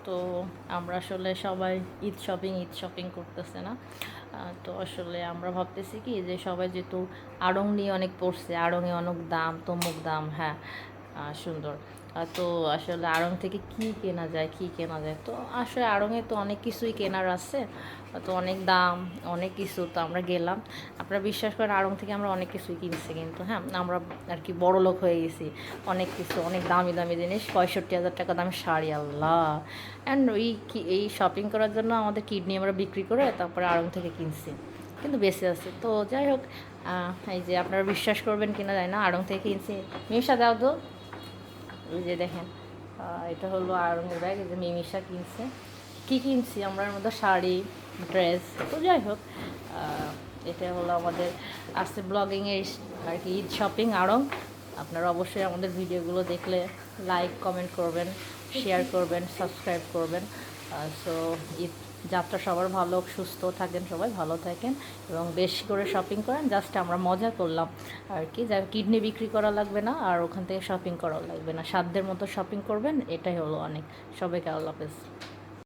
তো আমরা আসলে সবাই ঈদ শপিং করতেছে না। তো আসলে আমরা ভাবতেছি কি যে সবাই যেহেতু আড়ং নিয়ে অনেক পড়ছে, আড়ংয়ে অনেক দাম, তমুক দাম, হ্যাঁ সুন্দর। তো আসলে আড়ং থেকে কি কেনা যায়, কি কেনা যায়, তো আসলে আড়ংয়ে তো অনেক কিছুই কেনার আছে। তো অনেক দাম, অনেক কিছু, তো আমরা গেলাম। আপনারা বিশ্বাস করেন আড়ং থেকে আমরা অনেক কিছুই কিনছি, কিন্তু হ্যাঁ আমরা আর কি বড় লোক হয়ে গেছি। অনেক কিছু, অনেক দামি দামি জিনিস, 65,000 টাকা দামের শাড়ি, আল্লাহ! অ্যান্ড এই শপিং করার জন্য আমাদের কিডনি আমরা বিক্রি করে তারপরে আড়ং থেকে কিনছি, কিন্তু বেঁচে আছে। তো যাই হোক, এই যে আপনারা বিশ্বাস করবেন কিনা জানি না, আড়ং থেকে কিনছি। মিশা দাও তো, এই যে দেখেন, এটা হলো আড়ংয়ের ব্যাগ। এই যে মিমিশা কিনছে। কী কিনছি আমরা এর মধ্যে? শাড়ি, ড্রেস। তো যাই হোক, এটা হলো আমাদের আসছে ব্লগিংয়ের আর কি ঈদ শপিং আড়ং। আপনারা অবশ্যই আমাদের ভিডিওগুলো দেখলে লাইক কমেন্ট করবেন, শেয়ার করবেন, সাবস্ক্রাইব করবেন। সো ঈদ যাত্রা সবার ভালো, সুস্থ থাকেন, সবাই ভালো থাকেন এবং বেশি করে শপিং করেন। জাস্ট আমরা মজা করলাম আর কি, যা কিডনি বিক্রি করা লাগবে না আর ওখান থেকে শপিং করাও লাগবে না, সাধ্যের মতো শপিং করবেন, এটাই হলো অনেক। সবাইকে আল্লাহ হাফেজ।